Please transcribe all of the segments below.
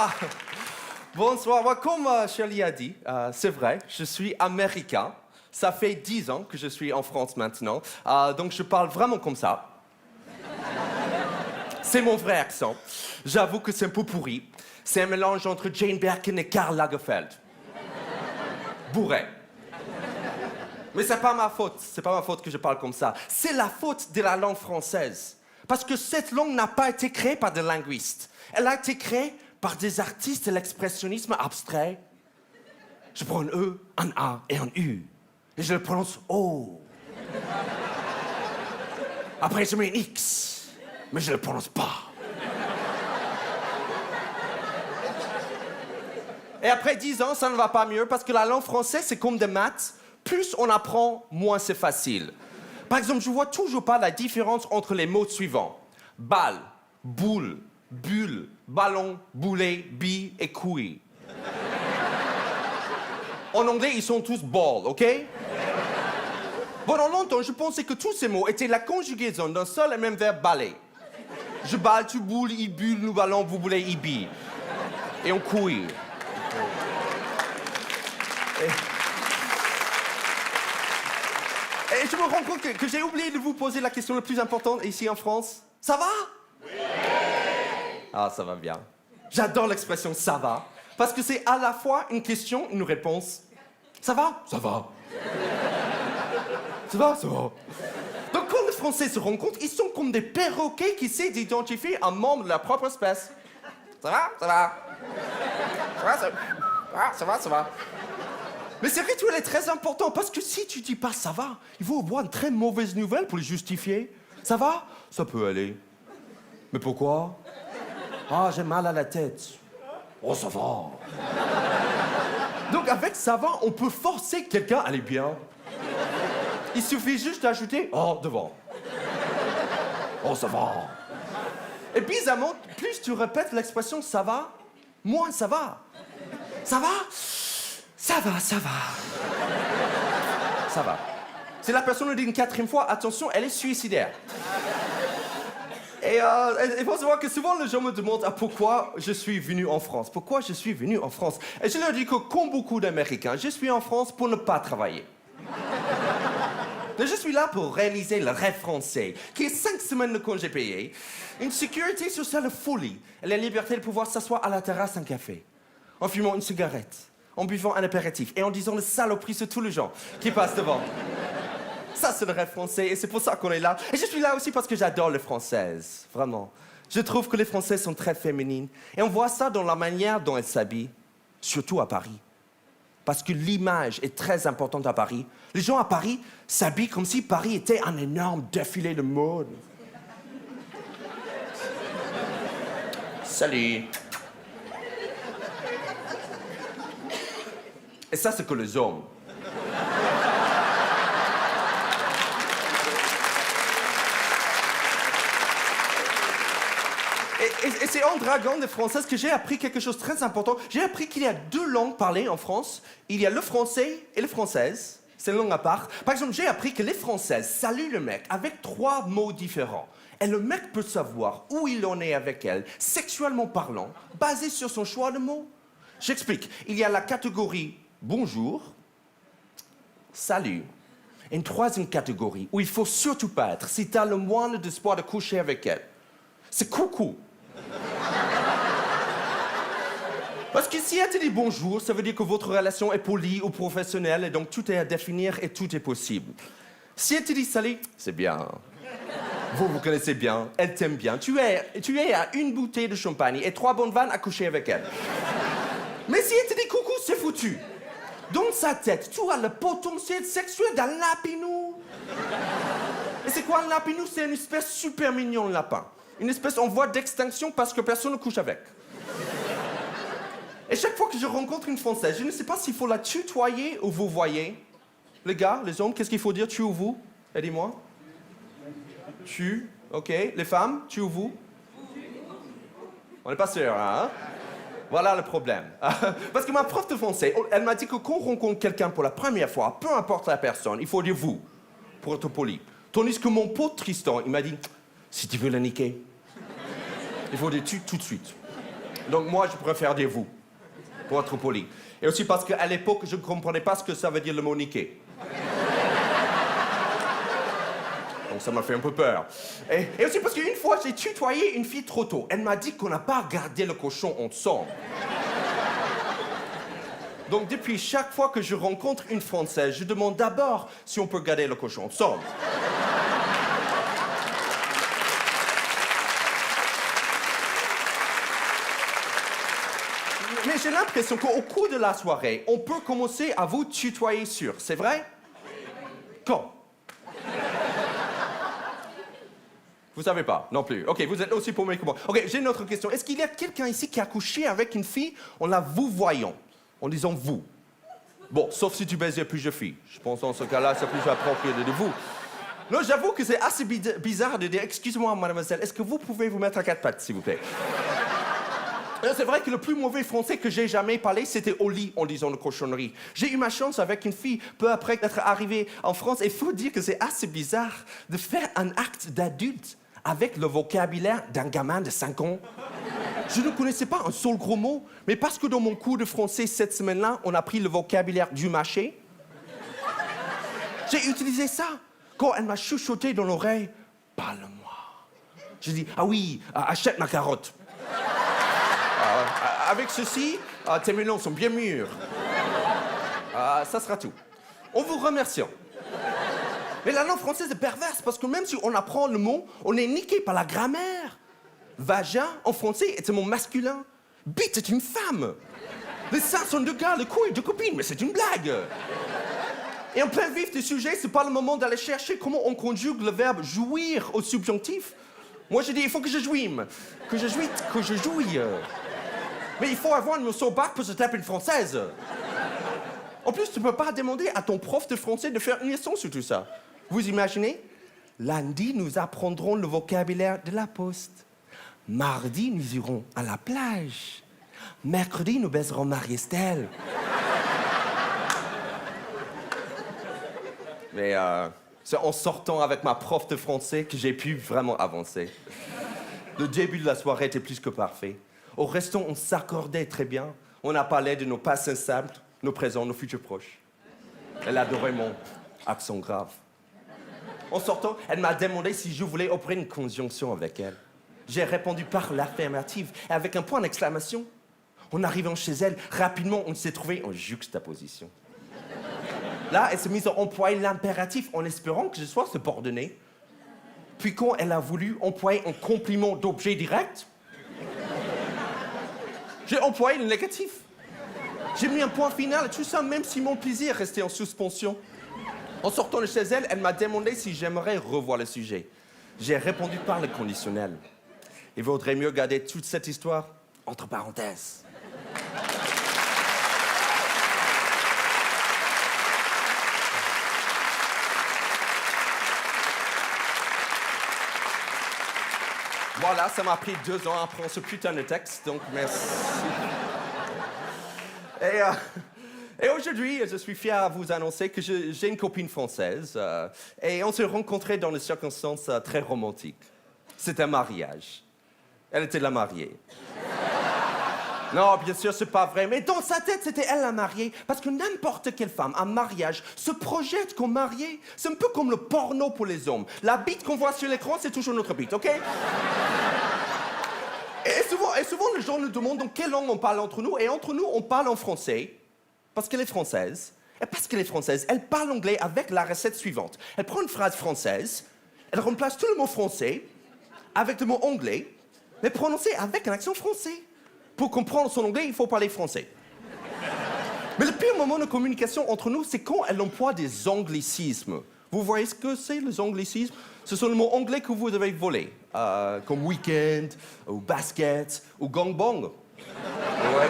Ah, bonsoir. Ouais, comme Shirley a dit, c'est vrai, je suis américain. Ça fait 10 ans que je suis en France maintenant, donc je parle vraiment comme ça. C'est mon vrai accent. J'avoue que c'est un peu pourri. C'est un mélange entre Jane Birkin et Karl Lagerfeld. Bourré. Mais c'est pas ma faute. C'est pas ma faute que je parle comme ça. C'est la faute de la langue française. Parce que cette langue n'a pas été créée par des linguistes. Elle a été créée par des artistes de l'expressionnisme abstrait. Je prends un E, un A et un U. Et je le prononce O. Après, je mets un X. Mais je le prononce pas. Et après 10 ans, ça ne va pas mieux parce que la langue française, c'est comme des maths. Plus on apprend, moins c'est facile. Par exemple, je vois toujours pas la différence entre les mots suivants. Balle, boule, bulle, ballon, boulet, bille et couille. En anglais, ils sont tous ball, OK? Pendant longtemps, je pensais que tous ces mots étaient la conjugaison d'un seul et même verbe baller. Je balle, tu boules, il bulle, nous ballons, vous boulez, il bille. Et on couille. Et je me rends compte que j'ai oublié de vous poser la question la plus importante ici en France. Ça va? Oui! Ah, ça va bien. J'adore l'expression « ça va » parce que c'est à la fois une question et une réponse. Ça va? Ça va. Ça va? Ça va. Donc quand les Français se rendent compte, ils sont comme des perroquets qui essaient d'identifier un membre de leur propre espèce. Ça va? Ça va. Ça va? Ça va? Ça va? Ça va. Mais ce rituel est très important parce que si tu dis pas ça va, il faut avoir une très mauvaise nouvelle pour le justifier. Ça va? Ça peut aller. Mais pourquoi? Ah, j'ai mal à la tête. Oh, ça va. Donc avec ça va, on peut forcer quelqu'un à aller bien. Il suffit juste d'ajouter oh devant. Oh, ça va. Et bizarrement, plus tu répètes l'expression ça va, moins ça va. Ça va? Ça va, ça va. Ça va. Si la personne le dit une 4e fois, attention, elle est suicidaire. Et il faut savoir que souvent, les gens me demandent pourquoi je suis venu en France. Pourquoi je suis venu en France? Et je leur dis que, comme beaucoup d'Américains, je suis en France pour ne pas travailler. Mais je suis là pour réaliser le rêve français, qui est 5 semaines de congés payés, une sécurité sociale de folie et la liberté de pouvoir s'asseoir à la terrasse d'un café, en fumant une cigarette, en buvant un apéritif et en disant les saloperies sur tous les gens qui passent devant. Ça, c'est le rêve français et c'est pour ça qu'on est là. Et je suis là aussi parce que j'adore les Françaises, vraiment. Je trouve que les Françaises sont très féminines et on voit ça dans la manière dont elles s'habillent, surtout à Paris. Parce que l'image est très importante à Paris. Les gens à Paris s'habillent comme si Paris était un énorme défilé de mode. Salut. Et ça, c'est que les hommes. Et c'est en draguant des Françaises que j'ai appris quelque chose de très important. J'ai appris qu'il y a 2 langues parlées en France. Il y a le français et le française. C'est une langue à part. Par exemple, j'ai appris que les Françaises saluent le mec avec 3 mots différents. Et le mec peut savoir où il en est avec elle, sexuellement parlant, basé sur son choix de mots. J'explique. Il y a la catégorie bonjour, salut. Et une 3e catégorie où il faut surtout pas être si tu as le moindre espoir de coucher avec elle. C'est coucou. Parce que si elle te dit bonjour, ça veut dire que votre relation est polie ou professionnelle et donc tout est à définir et tout est possible. Si elle te dit salut, c'est bien. Vous vous connaissez bien, elle t'aime bien. Tu es à une bouteille de champagne et 3 bonnes vannes à coucher avec elle. Mais si elle te dit coucou, c'est foutu. Dans sa tête, tu as le potentiel sexuel d'un lapinou. Et c'est quoi un lapinou? C'est une espèce super mignon de lapin. Une espèce en voie d'extinction parce que personne ne couche avec. Et chaque fois que je rencontre une Française, je ne sais pas s'il faut la tutoyer ou vous voyez. Les gars, les hommes, qu'est-ce qu'il faut dire, tu ou vous? Aidez-moi. Tu, ok. Les femmes, tu ou vous? On n'est pas sûr, hein? Voilà le problème. Parce que ma prof de français, elle m'a dit que quand on rencontre quelqu'un pour la première fois, peu importe la personne, il faut dire vous, pour être poli. Tandis que mon pote Tristan, il m'a dit, si tu veux la niquer, il faut dire tu tout de suite. Donc moi, je préfère dire vous, pour être poli. Et aussi parce qu'à l'époque, je ne comprenais pas ce que ça veut dire le mot niquer. Donc ça m'a fait un peu peur. Et aussi parce qu'une fois, j'ai tutoyé une fille trop tôt. Elle m'a dit qu'on n'a pas gardé le cochon ensemble. Donc depuis chaque fois que je rencontre une Française, je demande d'abord si on peut garder le cochon ensemble. Mais j'ai l'impression qu'au cours de la soirée, on peut commencer à vous tutoyer sur. C'est vrai? Quand? Vous savez pas, non plus. OK, vous êtes aussi paumé que moi. OK, j'ai une autre question. Est-ce qu'il y a quelqu'un ici qui a couché avec une fille en la vous voyant, en disant vous? Bon, sauf si tu baisais plus de filles. Je pense dans ce cas-là, c'est plus approprié de vous. Non, j'avoue que c'est assez bizarre de dire « Excusez-moi, mademoiselle, est-ce que vous pouvez vous mettre à quatre pattes, s'il vous plaît ?» C'est vrai que le plus mauvais français que j'ai jamais parlé, c'était au lit en disant de cochonneries. J'ai eu ma chance avec une fille peu après être arrivé en France. Et il faut dire que c'est assez bizarre de faire un acte d'adulte avec le vocabulaire d'un gamin de 5 ans. Je ne connaissais pas un seul gros mot, mais parce que dans mon cours de français cette semaine-là, on a pris le vocabulaire du marché, j'ai utilisé ça. Quand elle m'a chuchoté dans l'oreille, « Parle-moi ». J'ai dit « Ah oui, achète ma carotte ». Avec ceci, tes melons sont bien mûrs. Ça sera tout. On vous remercie. Mais la langue française est perverse parce que même si on apprend le mot, on est niqué par la grammaire. Vagin, en français, est un mot masculin. Bite est une femme. Les seins sont de gars, les couilles de copines, mais c'est une blague. Et en plein vif du sujet, c'est pas le moment d'aller chercher comment on conjugue le verbe jouir au subjonctif. Moi, j'ai dit, il faut que je jouime. Que je jouis, que je jouis. Mais il faut avoir une notion bac pour se taper une française. En plus, tu peux pas demander à ton prof de français de faire une leçon sur tout ça. Vous imaginez? Lundi, nous apprendrons le vocabulaire de la poste. Mardi, nous irons à la plage. Mercredi, nous baiserons Marie-Estelle. Mais c'est en sortant avec ma prof de français que j'ai pu vraiment avancer. Le début de la soirée était plus que parfait. Au restaurant, on s'accordait très bien. On a parlé de nos passés simples, nos présents, nos futurs proches. Elle adorait mon accent grave. En sortant, elle m'a demandé si je voulais opérer une conjonction avec elle. J'ai répondu par l'affirmative et avec un point d'exclamation. En arrivant chez elle, rapidement, on s'est trouvé en juxtaposition. Là, elle s'est mise à employer l'impératif en espérant que je sois subordonné. Puis quand elle a voulu employer un complément d'objet direct, j'ai employé le négatif. J'ai mis un point final à tout ça, même si mon plaisir restait en suspension. En sortant de chez elle, elle m'a demandé si j'aimerais revoir le sujet. J'ai répondu par le conditionnel. Il vaudrait mieux garder toute cette histoire entre parenthèses. Voilà, ça m'a pris 2 ans à apprendre ce putain de texte, donc merci. Et aujourd'hui, je suis fier à vous annoncer que j'ai une copine française et on s'est rencontrés dans des circonstances très romantiques. C'était un mariage. Elle était la mariée. Non, bien sûr, c'est pas vrai, mais dans sa tête, c'était elle la mariée, parce que n'importe quelle femme, un mariage, se projette comme mariée. C'est un peu comme le porno pour les hommes. La bite qu'on voit sur l'écran, c'est toujours notre bite, OK? Et souvent, les gens nous demandent dans quelle langue on parle entre nous, et entre nous, on parle en français, parce qu'elle est française. Et parce qu'elle est française, elle parle anglais avec la recette suivante. Elle prend une phrase française, elle remplace tout le mot français avec le mot anglais, mais prononcé avec un accent français. Pour comprendre son anglais, il faut parler français. Mais le pire moment de communication entre nous, c'est quand elle emploie des anglicismes. Vous voyez ce que c'est, les anglicismes? Ce sont les mots anglais que vous avez volés, comme week-end, ou basket, ou gangbang. Ouais.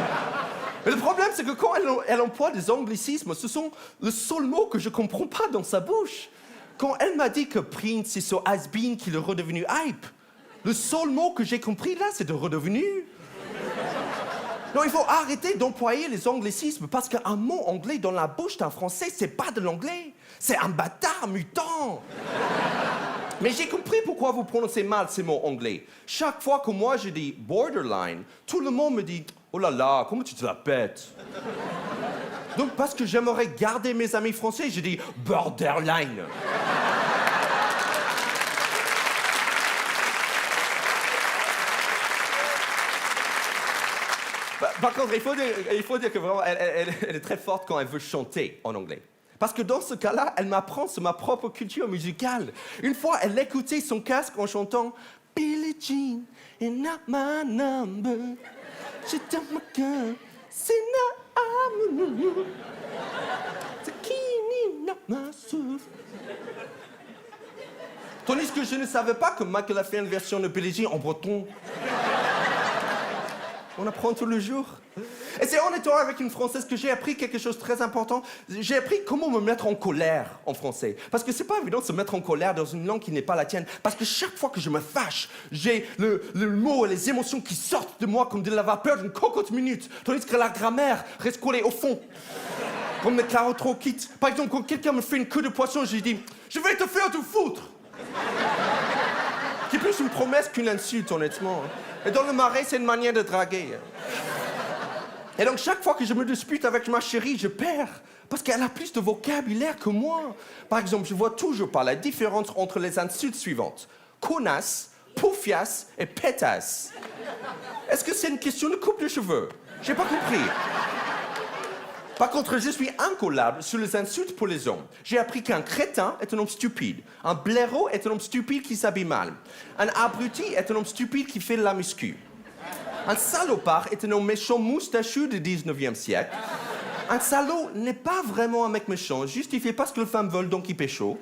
Mais le problème, c'est que quand elle emploie des anglicismes, ce sont les seuls mots que je comprends pas dans sa bouche. Quand elle m'a dit que Prince est so has-been qu'il est redevenu hype, le seul mot que j'ai compris là, c'est de redevenu. Non, il faut arrêter d'employer les anglicismes parce qu'un mot anglais dans la bouche d'un Français, c'est pas de l'anglais. C'est un bâtard mutant. Mais j'ai compris pourquoi vous prononcez mal ces mots anglais. Chaque fois que moi je dis borderline, tout le monde me dit « Oh là là, comment tu te la pètes ?» Donc parce que j'aimerais garder mes amis français, je dis « borderline ». Par contre, il faut dire que vraiment, elle est très forte quand elle veut chanter en anglais. Parce que dans ce cas-là, elle m'apprend sur ma propre culture musicale. Une fois, elle écoutait son casque en chantant Billie Jean is not my number. She took my gun, c'est not c'est qui not my soul. Tandis que je ne savais pas que Michael a fait une version de Billie Jean en breton. On apprend tous les jours. Et c'est en étant avec une Française que j'ai appris quelque chose de très important. J'ai appris comment me mettre en colère en français. Parce que c'est pas évident de se mettre en colère dans une langue qui n'est pas la tienne. Parce que chaque fois que je me fâche, j'ai le mot et les émotions qui sortent de moi comme de la vapeur d'une cocotte minute. Tandis que la grammaire reste collée au fond. Comme des carottes trop quittes. Par exemple, quand quelqu'un me fait une queue de poisson, je lui dis « Je vais te faire te foutre !» Qui est plus une promesse qu'une insulte, honnêtement. Et dans le marais, c'est une manière de draguer. Et donc, chaque fois que je me dispute avec ma chérie, je perds. Parce qu'elle a plus de vocabulaire que moi. Par exemple, je vois toujours pas la différence entre les insultes suivantes. Connasse, poufias et pétasse. Est-ce que c'est une question de coupe de cheveux? J'ai pas compris. Par contre, je suis incollable sur les insultes pour les hommes. J'ai appris qu'un crétin est un homme stupide. Un blaireau est un homme stupide qui s'habille mal. Un abruti est un homme stupide qui fait de la muscu. Un salopard est un homme méchant moustachu du 19e siècle. Un salaud n'est pas vraiment un mec méchant, juste il fait pas ce que les femmes veulent, donc il pécho.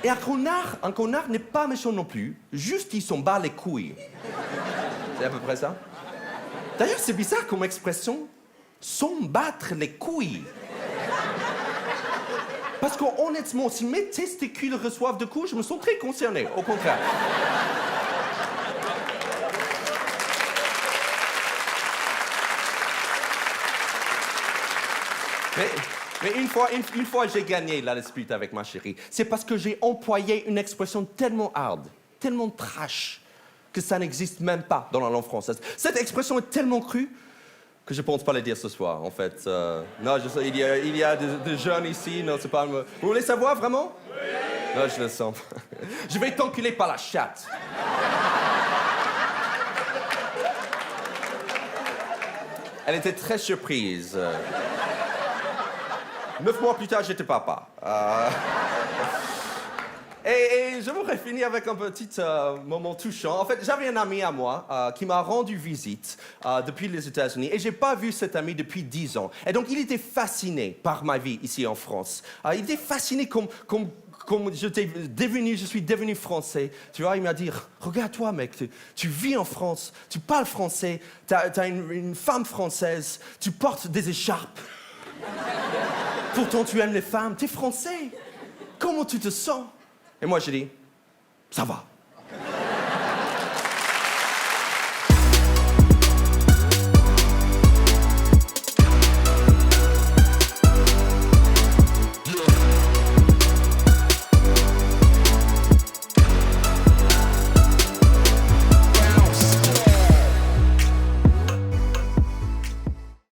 Et un connard n'est pas méchant non plus, juste il s'en bat les couilles. C'est à peu près ça. D'ailleurs, c'est bizarre comme expression. S'en battre les couilles. Parce qu'honnêtement, si mes testicules reçoivent de coups, je me sens très concerné, au contraire. Mais une fois j'ai gagné la dispute avec ma chérie. C'est parce que j'ai employé une expression tellement hard, tellement trash, que ça n'existe même pas dans la langue française. Cette expression est tellement crue que je pense pas la dire ce soir, en fait. Non, je sais, il y a des jeunes ici, non, c'est pas... Vous voulez savoir, vraiment? Oui! Non, je le sens. Je vais t'enculer par la chatte. Elle était très surprise. 9 mois plus tard, j'étais papa. Et je voudrais finir avec un petit moment touchant. En fait, j'avais un ami à moi qui m'a rendu visite depuis les États-Unis et j'ai pas vu cet ami depuis 10 ans. Et donc, il était fasciné par ma vie ici en France. Il était fasciné comme je suis devenu français. Tu vois, il m'a dit, regarde-toi, mec, tu vis en France, tu parles français, t'as une femme française, tu portes des écharpes. Pourtant, tu aimes les femmes, t'es français. Comment tu te sens? Et moi, j'ai dit, ça va.